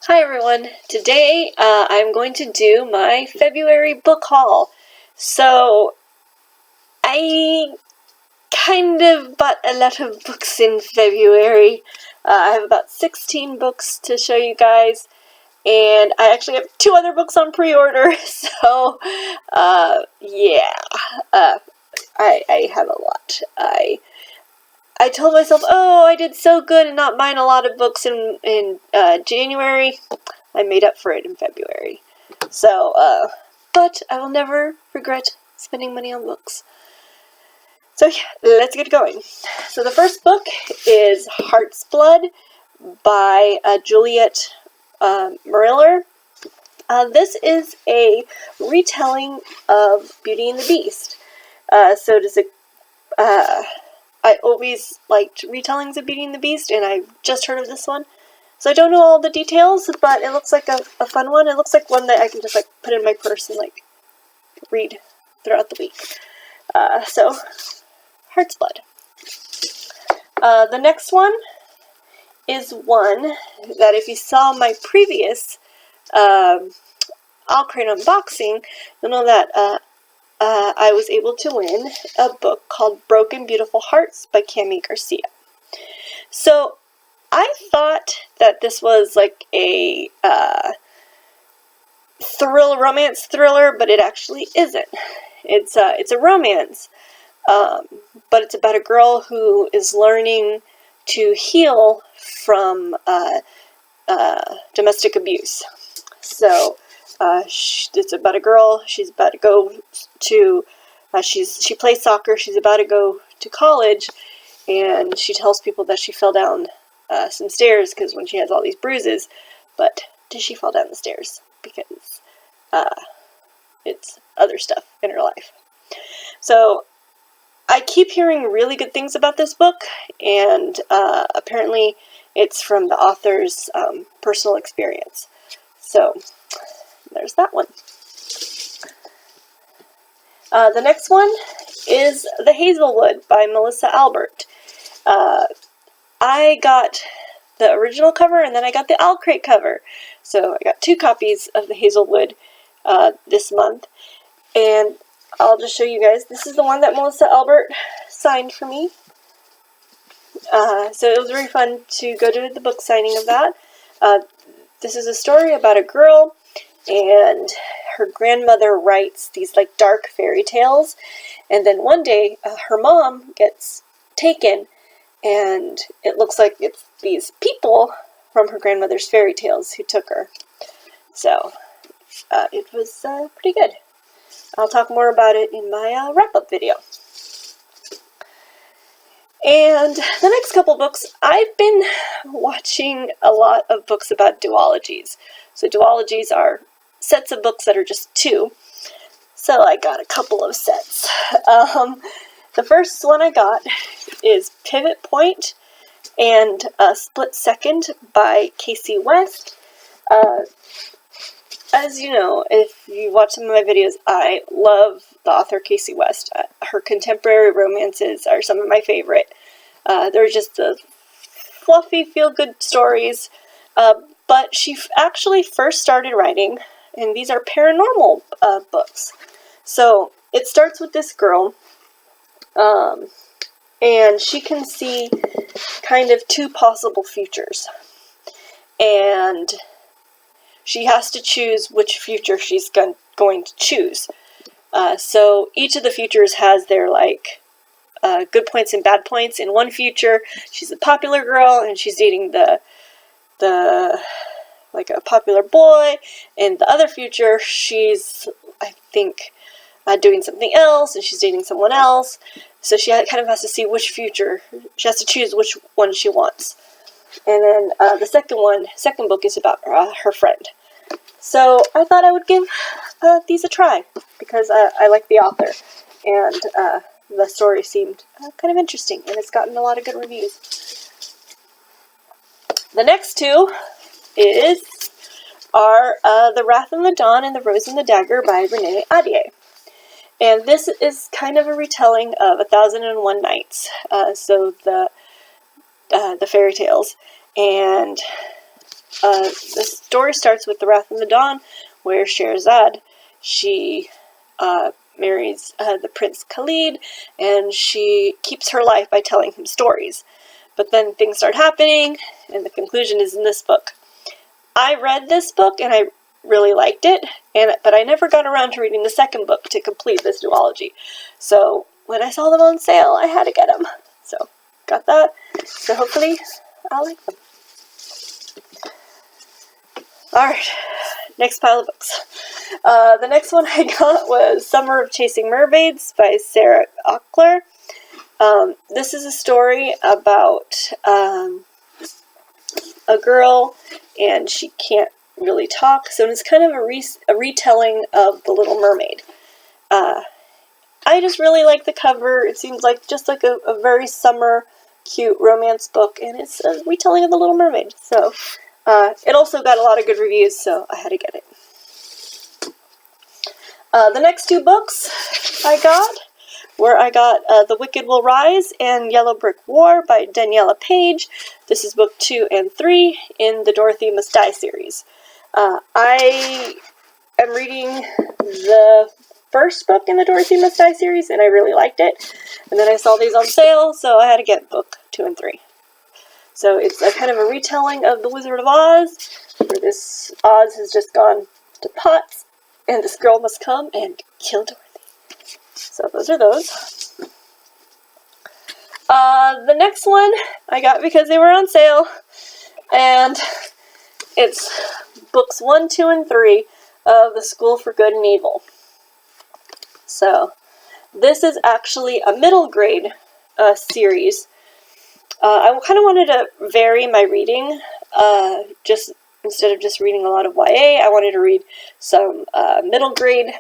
Hi everyone! Today I'm going to do my February book haul. So I kind of bought a lot of books in February. I have about 16 books to show you guys, and I actually have 2 other books on pre-order, so yeah, I have a lot. I told myself, oh, I did so good in not buying a lot of books in January. I made up for it in February. So, but I will never regret spending money on books. So yeah, let's get going. So the first book is Heart's Blood by Juliet Mariller. This is a retelling of Beauty and the Beast. So does it... I always liked retellings of Beauty and the Beast, and I just heard of this one. So I don't know all the details, but it looks like a fun one. It looks like one that I can just put in my purse and read throughout the week. So, Heart's Blood. The next one is one that if you saw my previous All Crate unboxing, you'll know that I was able to win a book called Broken Beautiful Hearts by Cami Garcia. So I thought that this was like a romance thriller, but it actually isn't. It's a romance, but it's about a girl who is learning to heal from domestic abuse. So it's about a girl. She's about to go to she plays soccer. She's about to go to college, and she tells people that she fell down some stairs because when she has all these bruises, but did she fall down the stairs? Because it's other stuff in her life. So I keep hearing really good things about this book, and apparently it's from the author's personal experience. So there's that one. The next one is The Hazelwood by Melissa Albert. I got the original cover, and then I got the All Crate cover. So I got 2 copies of The Hazelwood this month. And I'll just show you guys. This is the one that Melissa Albert signed for me. So it was very fun to go to the book signing of that. This is a story about a girl, and her grandmother writes these dark fairy tales. And then one day, her mom gets taken, and it looks like it's these people from her grandmother's fairy tales who took her. So, it was pretty good. I'll talk more about it in my wrap-up video. And the next couple books, I've been watching a lot of books about duologies. So duologies are sets of books that are just 2. So I got a couple of sets. The first one I got is Pivot Point and Split Second by Casey West. As you know, if you watch some of my videos, I love the author Casey West. Her contemporary romances are some of my favorite. They're just the fluffy, feel-good stories. But she actually first started writing, and these are paranormal books. So it starts with this girl, and she can see kind of 2 possible futures. And she has to choose which future she's going to choose. So each of the futures has their good points and bad points. In one future, she's a popular girl and she's dating a popular boy. In the other future, she's, I think, doing something else, and she's dating someone else. So she kind of has to see which future, she has to choose which one she wants. And then the second book is about her friend. So I thought I would give these a try, because I like the author, and the story seemed kind of interesting, and it's gotten a lot of good reviews. The next 2 are The Wrath and the Dawn and The Rose and the Dagger by Renee Ahdieh. And this is kind of a retelling of 1001 Nights, so the fairy tales. And the story starts with The Wrath of the Dawn, where Scheherazade, she marries the Prince Khalid, and she keeps her life by telling him stories. But then things start happening, and the conclusion is in this book. I read this book, and I really liked it, but I never got around to reading the second book to complete this duology. So when I saw them on sale, I had to get them. So got that. So hopefully I'll like them. Alright, next pile of books. The next one I got was Summer of Chasing Mermaids by Sarah Ockler. This is a story about a girl, and she can't really talk, so it's kind of a retelling of The Little Mermaid. I just really like the cover. It seems like just like a very summer, cute romance book, and it's a retelling of The Little Mermaid. So it also got a lot of good reviews, so I had to get it. The next two books I got The Wicked Will Rise and Yellow Brick War by Daniela Page. This is book 2 and 3 in the Dorothy Must Die series. I am reading the first book in the Dorothy Must Die series, and I really liked it. And then I saw these on sale, so I had to get book 2 and 3. So it's a kind of a retelling of The Wizard of Oz, where this Oz has just gone to pots, and this girl must come and kill Dorothy. So those are those. The next one I got because they were on sale, and it's books 1, 2, and 3 of The School for Good and Evil. So this is actually a middle grade series. I kind of wanted to vary my reading, just instead of just reading a lot of YA, I wanted to read some middle grade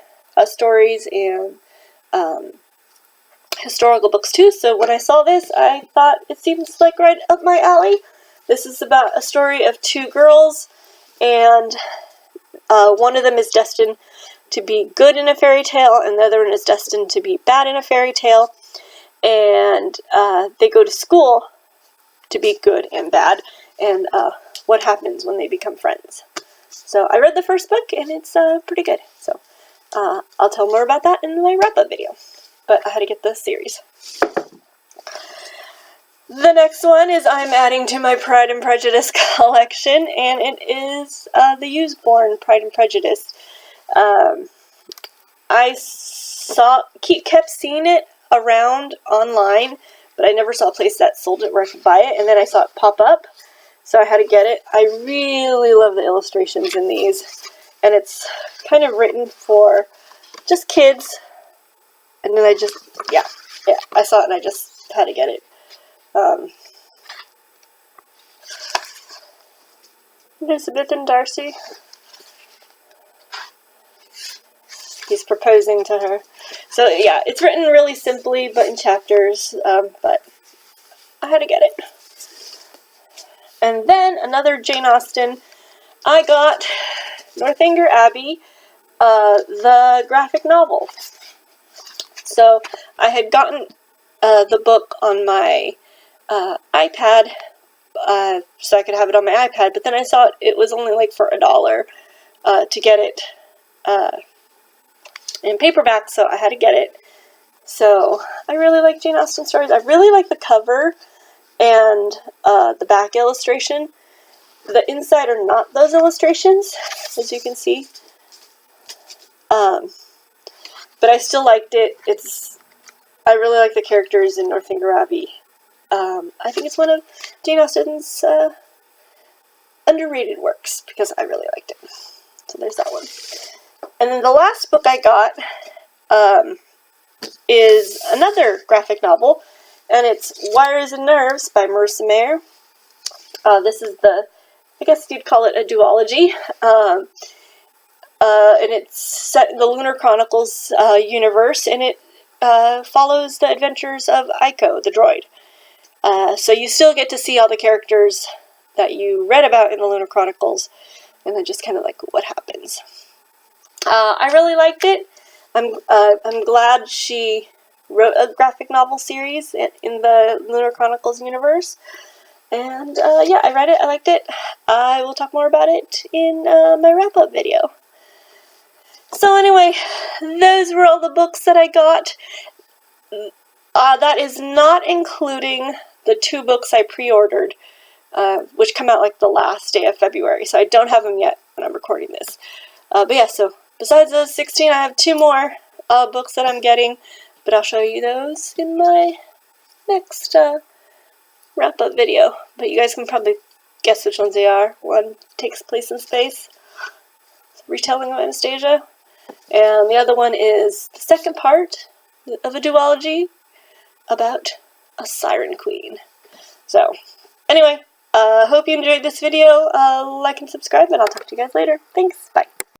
stories and historical books too. So when I saw this, I thought it seems like right up my alley. This is about a story of two girls, and one of them is destined to be good in a fairy tale, and the other one is destined to be bad in a fairy tale. And they go to school to be good and bad, and what happens when they become friends. So I read the first book, and it's pretty good. So I'll tell more about that in my wrap-up video. But I had to get the series. The next one is I'm adding to my Pride and Prejudice collection, and it is the Usborne Pride and Prejudice. I kept seeing it around online, but I never saw a place that sold it where I could buy it, and then I saw it pop up, so I had to get it. I really love the illustrations in these, and it's kind of written for just kids, and then I saw it and I just had to get it. Elizabeth and Darcy. He's proposing to her. So yeah, it's written really simply, but in chapters, but I had to get it. And then another Jane Austen. I got Northanger Abbey, the graphic novel. So I had gotten the book on my iPad, so I could have it on my iPad, but then I saw it was only like for $1 to get it in paperback, so I had to get it. So I really like Jane Austen stories. I really like the cover and the back illustration. The inside are not those illustrations, as you can see. But I still liked it. I really like the characters in Northanger Abbey. I think it's one of Jane Austen's underrated works, because I really liked it. So there's that one. And then the last book I got is another graphic novel, and it's Wires and Nerves by Marissa Mayer. This is I guess you'd call it a duology, and it's set in the Lunar Chronicles universe, and it follows the adventures of Aiko, the droid. So you still get to see all the characters that you read about in the Lunar Chronicles, and then just kind of like what happens. I really liked it. I'm glad she wrote a graphic novel series in the Lunar Chronicles universe. And yeah, I read it, I liked it. I will talk more about it in my wrap-up video. So anyway, those were all the books that I got. That is not including the 2 books I pre-ordered, which come out like the last day of February, so I don't have them yet when I'm recording this. But yeah, so besides those 16, I have 2 more books that I'm getting, but I'll show you those in my next wrap-up video. But you guys can probably guess which ones they are. One takes place in space, retelling of Anastasia, and the other one is the second part of a duology about a siren queen. So, anyway, hope you enjoyed this video. Like and subscribe, and I'll talk to you guys later. Thanks, bye.